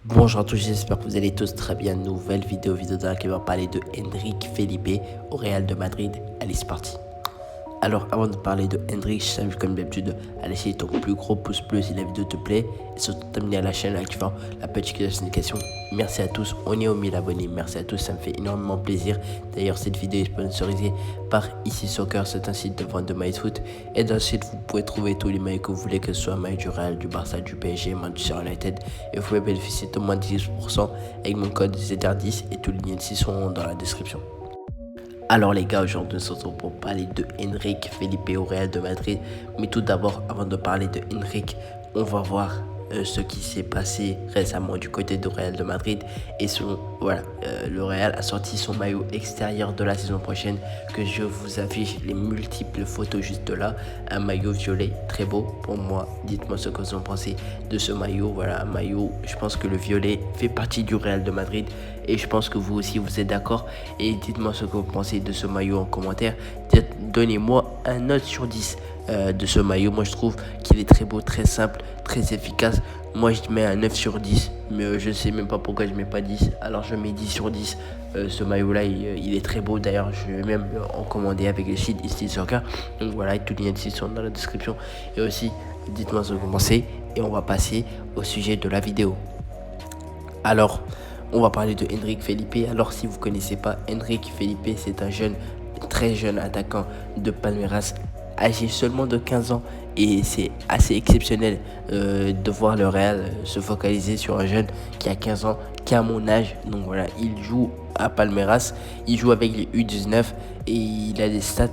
Bonjour à tous, j'espère que vous allez tous très bien. Nouvelle vidéo dans laquelle on va parler de Enrique Felipe au Real de Madrid. Allez, c'est parti. Alors, avant de parler de Hendrik, je t'invite comme d'habitude à laisser ton plus gros pouce bleu si la vidéo te plaît et surtout t'abonner à la chaîne en activant la petite notification. Merci à tous, on est aux 1000 abonnés. Merci à tous, ça me fait énormément plaisir. D'ailleurs, cette vidéo est sponsorisée par Ici Soccer, c'est un site de vente de maillots de foot. Et dans ce site, vous pouvez trouver tous les maillots que vous voulez, que ce soit maillot du Real, du Barça, du PSG, Manchester United. Et vous pouvez bénéficier de moins de 10% avec mon code ZR10 et tous les liens ici sont dans la description. Alors les gars, aujourd'hui nous sommes pour parler de Enrique Felipe au Real de Madrid. Mais tout d'abord, avant de parler de Enrique, on va voir ce qui s'est passé récemment du côté du Real de Madrid. Et le Real a sorti son maillot extérieur de la saison prochaine, que je vous affiche les multiples photos juste là. Un maillot violet très beau pour moi. Dites-moi ce que vous en pensez de ce maillot. Voilà, un maillot, je pense que le violet fait partie du Real de Madrid. Et je pense que vous aussi vous êtes d'accord. Et dites-moi ce que vous pensez de ce maillot en commentaire. Donnez-moi un note sur 10 de ce maillot. Moi je trouve qu'il est très beau, très simple, très efficace. Moi je mets un 9 sur 10. Mais je sais même pas pourquoi je mets pas 10. Alors je mets 10 sur 10. Ce maillot là il est très beau. D'ailleurs je vais même en commander avec le site Ici Soccer. Donc voilà, tous les liens ici sont dans la description. Et aussi dites-moi ce que vous pensez. Et on va passer au sujet de la vidéo. Alors, on va parler de Enrique Felipe. Alors, si vous ne connaissez pas, Enrique Felipe, c'est un jeune, très jeune attaquant de Palmeiras, âgé seulement de 15 ans. Et c'est assez exceptionnel de voir le Real se focaliser sur un jeune qui a 15 ans, qui a mon âge. Donc voilà, il joue à Palmeiras, il joue avec les U19 et il a des stats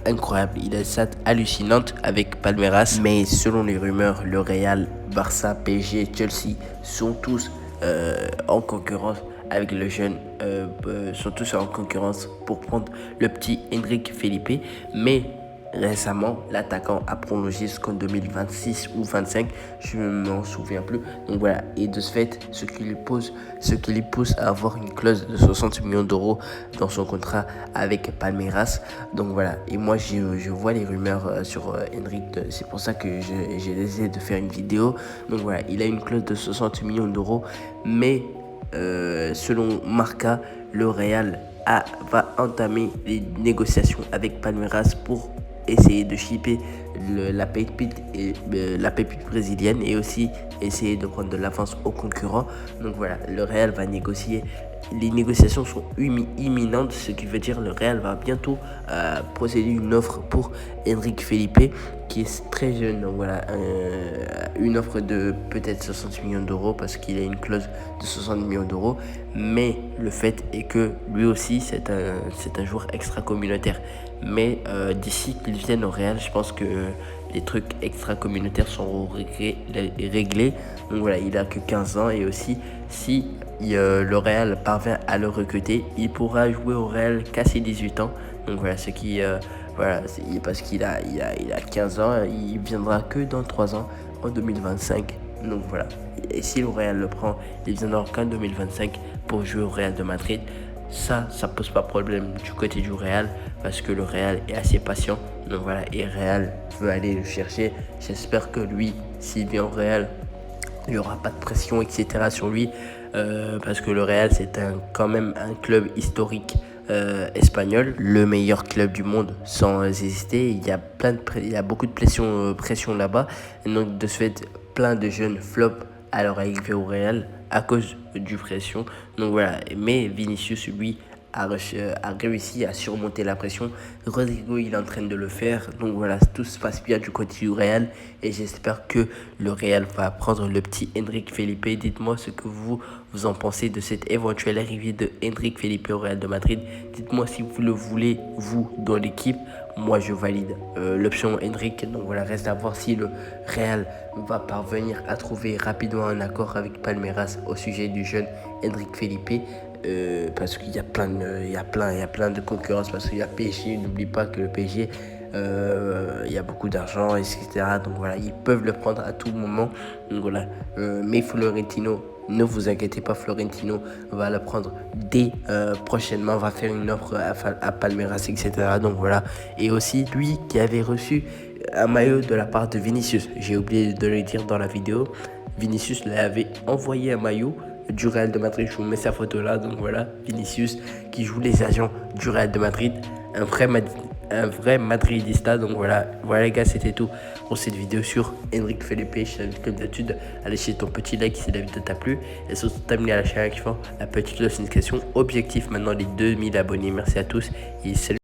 incroyables. Il a des stats hallucinantes avec Palmeiras. Mais selon les rumeurs, le Real, Barça, PSG, Chelsea sont tous en concurrence avec le jeune, sont tous en concurrence pour prendre le petit Enrique Felipe. Mais récemment, l'attaquant a prolongé jusqu'en 2026 ou 25, je ne m'en souviens plus. Donc voilà, et de ce fait, ce qui lui pousse à avoir une clause de 60 millions d'euros dans son contrat avec Palmeiras. Donc voilà, et moi je vois les rumeurs sur Enrique, c'est pour ça que j'ai décidé de faire une vidéo. Donc voilà, il a une clause de 60 millions d'euros, mais selon Marca, le Real va entamer les négociations avec Palmeiras pour essayer de shipper la pépite brésilienne et aussi essayer de prendre de l'avance aux concurrents. Donc voilà, le Real va négocier. Les négociations sont imminentes, ce qui veut dire le Real va bientôt procéder une offre pour Enrique Felipe, qui est très jeune. Donc voilà, une offre de peut-être 60 millions d'euros parce qu'il a une clause de 60 millions d'euros. Mais le fait est que lui aussi, c'est un joueur extra-communautaire. Mais d'ici qu'il vienne au Real, je pense que les trucs extra-communautaires seront réglés. Donc voilà, il a que 15 ans et aussi si le Real parvient à le recruter, il pourra jouer au Real qu'à ses 18 ans. Donc voilà, ce qui voilà, parce qu'il a 15 ans, il viendra que dans 3 ans, en 2025. Donc voilà, et si le Real le prend, il viendra qu'en 2025 pour jouer au Real de Madrid. Ça pose pas problème du côté du Real parce que le Real est assez patient. Donc voilà, et Real veut aller le chercher. J'espère que lui, s'il vient au Real, il n'y aura pas de pression, etc. sur lui parce que le Real, c'est quand même un club historique espagnol, le meilleur club du monde sans hésiter. Il y a beaucoup de pression là-bas. Et donc, de ce fait, plein de jeunes flop à leur arrivée au Real à cause du pression. Donc voilà, mais Vinicius, lui, a réussi à surmonter la pression. Rodrigo, il est en train de le faire. Donc voilà, tout se passe bien du côté du Real. Et j'espère que le Real va prendre le petit Enrique Felipe. Dites-moi ce que vous en pensez de cette éventuelle arrivée de Enrique Felipe au Real de Madrid. Dites-moi si vous le voulez, vous, dans l'équipe. Moi, je valide l'option Enrique. Donc voilà, reste à voir si le Real va parvenir à trouver rapidement un accord avec Palmeiras au sujet du jeune Enrique Felipe. Parce qu'il y a plein de concurrence, parce qu'il y a PSG, n'oublie pas que le PSG il y a beaucoup d'argent, etc. Donc voilà, ils peuvent le prendre à tout moment. Donc voilà, mais Florentino, ne vous inquiétez pas, Florentino va le prendre dès prochainement, va faire une offre à Palmeiras, etc. Donc voilà, et aussi lui qui avait reçu un maillot de la part de Vinicius, j'ai oublié de le dire dans la vidéo. Vinicius lui avait envoyé un maillot du Real de Madrid. Je vous mets sa photo là. Donc voilà, Vinicius qui joue les agents du Real de Madrid. Un vrai madridista. Donc voilà les gars, c'était tout pour cette vidéo sur Enrique Felipe. Je t'invite comme d'habitude à laisser ton petit like si la vidéo t'a plu. Et surtout t'amener à la chaîne en kiffant la petite notification. Objectif maintenant les 2000 abonnés. Merci à tous et salut.